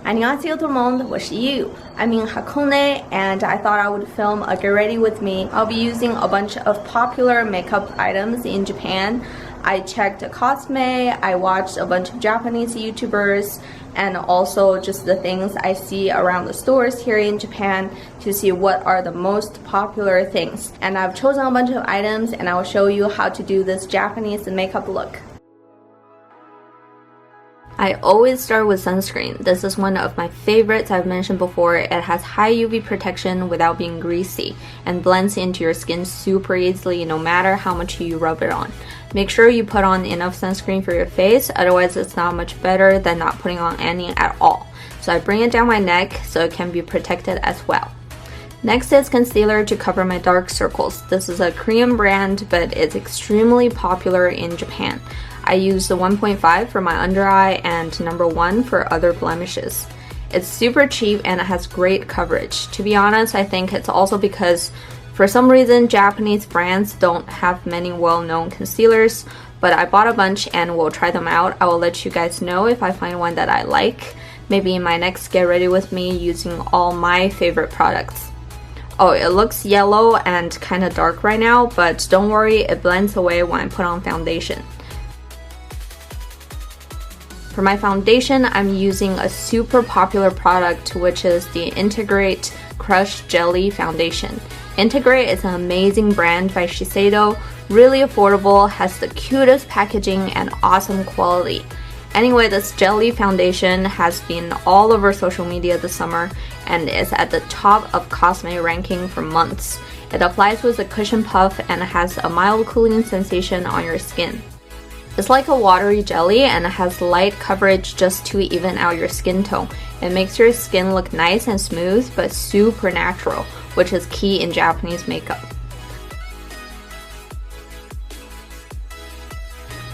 안녕하세요 tout le monde, 我是 You. I'm in Hakone and I thought I would film a Get Ready With Me. I'll be using a bunch of popular makeup items in Japan. I checked COSME, I watched a bunch of Japanese YouTubers, and also just the things I see around the stores here in Japan to see what are the most popular things. And I've chosen a bunch of items and I will show you how to do this Japanese makeup look. I always start with sunscreen. This is one of my favorites. I've mentioned before. It has high UV protection without being greasy and blends into your skin super easily no matter how much you rub it on. Make sure you put on enough sunscreen for your face, otherwise it's not much better than not putting on any at all. So I bring it down my neck so it can be protected as well. Next is concealer to cover my dark circles. This is a Korean brand, but it's extremely popular in Japan. I use the 1.5 for my under eye and number 1 for other blemishes. It's super cheap and it has great coverage. To be honest, I think it's also because for some reason Japanese brands don't have many well-known concealers, but I bought a bunch and we'll try them out. I will let you guys know if I find one that I like, maybe in my next Get Ready With Me using all my favorite products. Oh, it looks yellow and kind of dark right now, but don't worry, it blends away when I put on foundation. For my foundation, I'm using a super popular product, which is the Integrate Crush Jelly Foundation. Integrate is an amazing brand by SHISEIDO, really affordable, has the cutest packaging and awesome quality. Anyway, this jelly foundation has been all over social media this summer and is at the top of COSME ranking for months. It applies with a cushion puff and has a mild cooling sensation on your skin. It's like a watery jelly and it has light coverage just to even out your skin tone. It makes your skin look nice and smooth but super natural, which is key in Japanese makeup.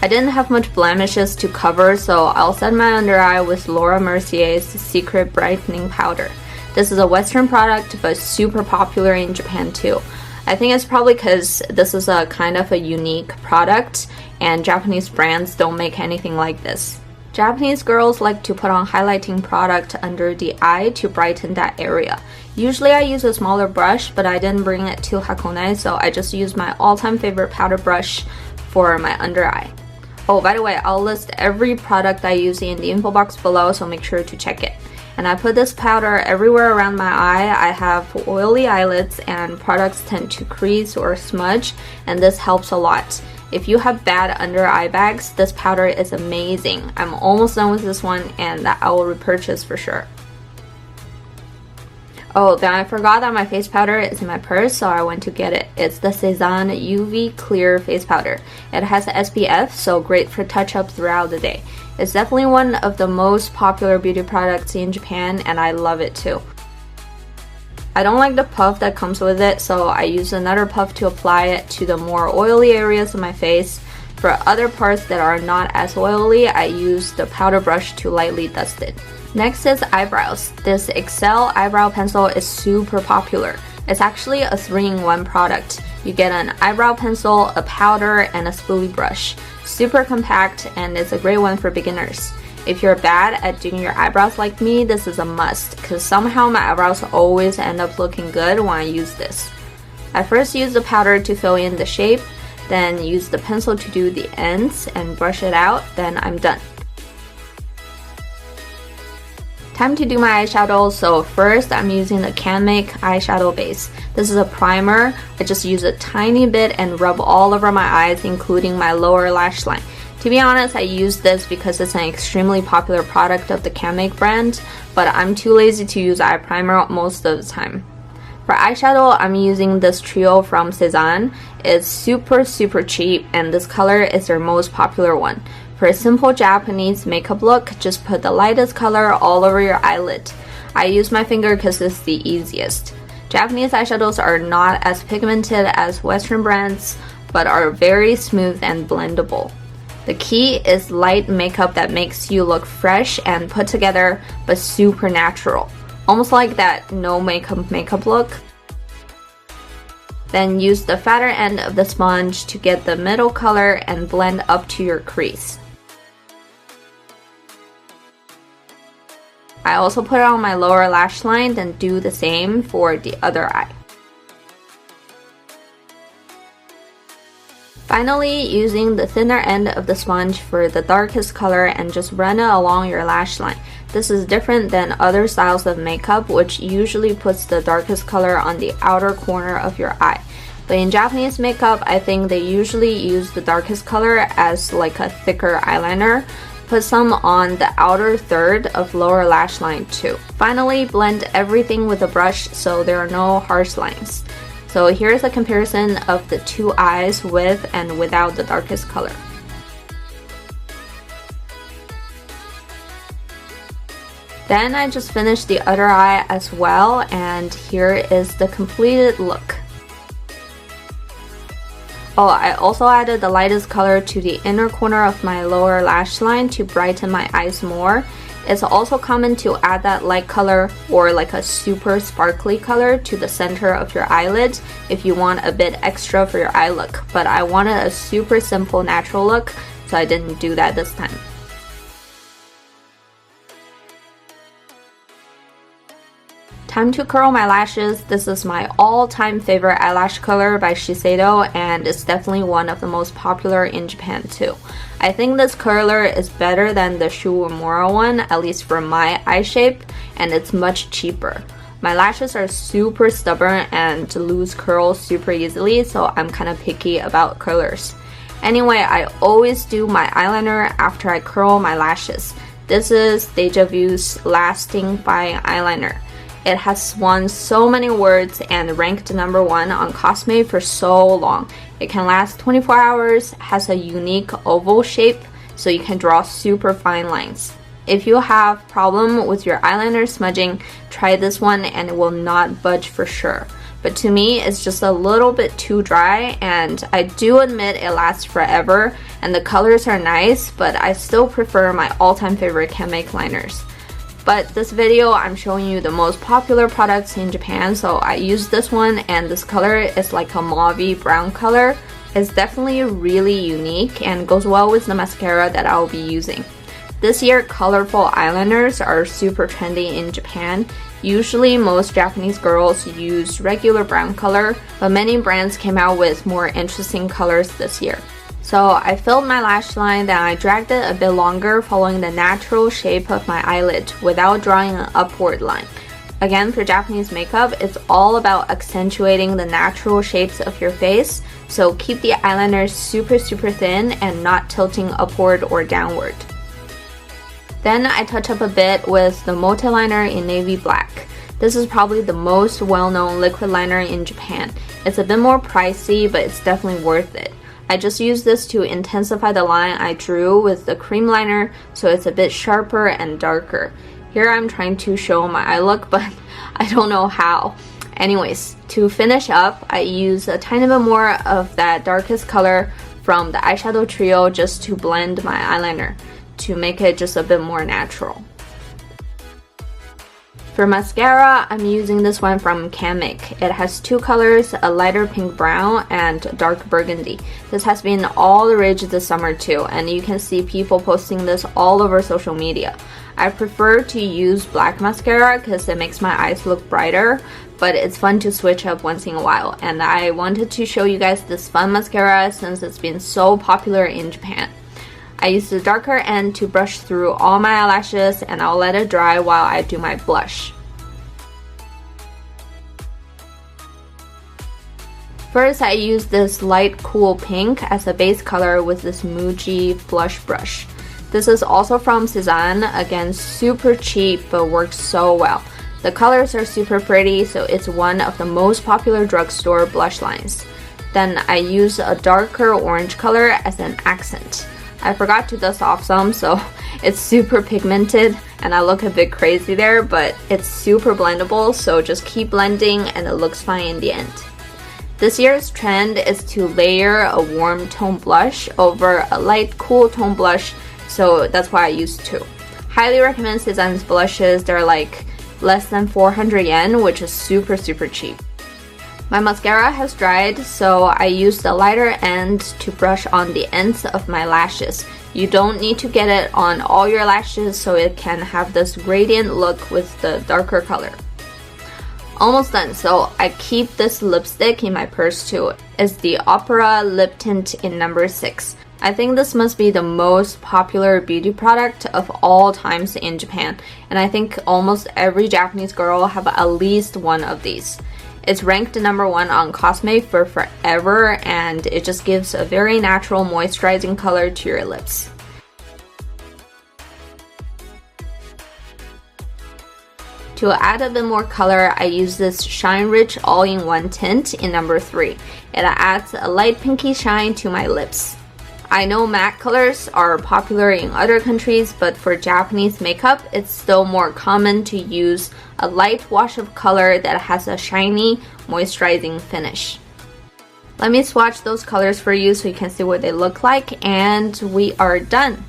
I didn't have much blemishes to cover, so I'll set my under eye with Laura Mercier's Secret Brightening Powder. This is a Western product but super popular in Japan too. I think it's probably because this is a kind of a unique product and Japanese brands don't make anything like this. Japanese girls like to put on highlighting product under the eye to brighten that area. Usually I use a smaller brush, but I didn't bring it to Hakone, so I just used my all-time favorite powder brush for my under eye. Oh, by the way, I'll list every product I use in the info box below, so make sure to check it. And I put this powder everywhere around my eye. I have oily eyelids and products tend to crease or smudge, and this helps a lot. If you have bad under eye bags, this powder is amazing. I'm almost done with this one and I will repurchase for sure. Oh, then I forgot that my face powder is in my purse, so I went to get it. It's the CEZANNE UV Clear Face Powder. It has SPF, so great for touch-up throughout the day. It's definitely one of the most popular beauty products in Japan and I love it too. I don't like the puff that comes with it, so I use another puff to apply it to the more oily areas of my face. For other parts that are not as oily, I use the powder brush to lightly dust it. Next is eyebrows. This Excel eyebrow pencil is super popular. It's actually a 3-in-1 product. You get an eyebrow pencil, a powder, and a spoolie brush. Super compact and it's a great one for beginners. If you're bad at doing your eyebrows like me, this is a must, because somehow my eyebrows always end up looking good when I use this. I first use the powder to fill in the shape, then use the pencil to do the ends and brush it out, then I'm done. Time to do my eyeshadow, so first I'm using the CANMAKE eyeshadow base. This is a primer. I just use a tiny bit and rub all over my eyes, including my lower lash line. To be honest, I use this because it's an extremely popular product of the CANMAKE brand, but I'm too lazy to use eye primer most of the time. For eyeshadow, I'm using this trio from CEZANNE. It's super cheap and this color is their most popular one. For a simple Japanese makeup look, just put the lightest color all over your eyelid. I use my finger because it's the easiest. Japanese eyeshadows are not as pigmented as Western brands, but are very smooth and blendable. The key is light makeup that makes you look fresh and put together, but super natural. Almost like that no makeup look. Then use the fatter end of the sponge to get the middle color and blend up to your crease. I also put it on my lower lash line, then do the same for the other eye. Finally, using the thinner end of the sponge for the darkest color and just run it along your lash line. This is different than other styles of makeup, which usually puts the darkest color on the outer corner of your eye. But in Japanese makeup, I think they usually use the darkest color as like a thicker eyeliner. Put some on the outer third of lower lash line too. Finally, blend everything with a brush so there are no harsh lines. So here's a comparison of the two eyes with and without the darkest color. Then I just finished the other eye as well, and here is the completed look. Oh, I also added the lightest color to the inner corner of my lower lash line to brighten my eyes more. It's also common to add that light color or like a super sparkly color to the center of your eyelid if you want a bit extra for your eye look, but I wanted a super simple natural look, so I didn't do that this time. Time to curl my lashes. This is my all-time favorite eyelash color by Shiseido, and it's definitely one of the most popular in Japan too. I think this curler is better than the Shuuemura one, at least for my eye shape, and it's much cheaper. My lashes are super stubborn and lose curls super easily, so I'm kind of picky about curlers. Anyway, I always do my eyeliner after I curl my lashes. This is Deja Vu's Lasting Fine Eyeliner. It has won so many awards and ranked #1 on Cosme for so long. It can last 24 hours, has a unique oval shape, so you can draw super fine lines. If you have problem with your eyeliner smudging, try this one and it will not budge for sure. But to me, it's just a little bit too dry, and I do admit it lasts forever and the colors are nice, but I still prefer my all-time favorite CANMAKE liners. But this video, I'm showing you the most popular products in Japan, so I used this one, and this color is like a mauve brown color. It's definitely really unique and goes well with the mascara that I'll be using. This year, colorful eyeliners are super trendy in Japan. Usually, most Japanese girls use regular brown color, but many brands came out with more interesting colors this year. So I filled my lash line, then I dragged it a bit longer following the natural shape of my eyelid without drawing an upward line. Again, for Japanese makeup, it's all about accentuating the natural shapes of your face, so keep the eyeliner super thin and not tilting upward or downward. Then I touch up a bit with the MOTELINER in navy black. This is probably the most well-known liquid liner in Japan. It's a bit more pricey, but it's definitely worth it. I just used this to intensify the line I drew with the cream liner, so it's a bit sharper and darker. Here I'm trying to show my eye look, but I don't know how. Anyways, to finish up, I use a tiny bit more of that darkest color from the eyeshadow trio just to blend my eyeliner, to make it just a bit more natural. For mascara, I'm using this one from CANMAKE. It has two colors, a lighter pink brown and dark burgundy. This has been all the rage this summer too, and you can see people posting this all over social media. I prefer to use black mascara because it makes my eyes look brighter, but it's fun to switch up once in a while, and I wanted to show you guys this fun mascara since it's been so popular in Japan. I use the darker end to brush through all my eyelashes, and I'll let it dry while I do my blush. First, I use this light cool pink as a base color with this Muji blush brush. This is also from CEZANNE, again super cheap but works so well. The colors are super pretty, so it's one of the most popular drugstore blush lines. Then I use a darker orange color as an accent. I forgot to dust off some, so it's super pigmented and I look a bit crazy there, but it's super blendable, so just keep blending and it looks fine in the end. This year's trend is to layer a warm tone blush over a light cool tone blush, so that's why I use two. Highly recommend CEZANNE's blushes. They're like less than 400 yen, which is super cheap. My mascara has dried, so I used the lighter end to brush on the ends of my lashes You don't need to get it on all your lashes so it can have this gradient look with the darker color. Almost done, so I keep this lipstick in my purse too. It's the Opera Lip Tint in number 6. I think this must be the most popular beauty product of all times in Japan, and I think almost every Japanese girl have at least one of these. It's ranked number 1 on COSME for forever, and it just gives a very natural moisturizing color to your lips. To add a bit more color, I use this Shine Rich All-in-One Tint in number 3. It adds a light pinky shine to my lips. I know matte colors are popular in other countries, but for Japanese makeup, it's still more common to use a light wash of color that has a shiny, moisturizing finish. Let me swatch those colors for you so you can see what they look like, and we are done.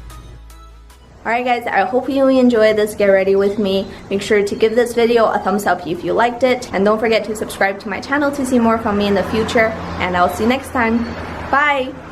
Alright guys, I hope you enjoyed this Get Ready With Me. Make sure to give this video a thumbs up if you liked it, and don't forget to subscribe to my channel to see more from me in the future, and I'll see you next time. Bye!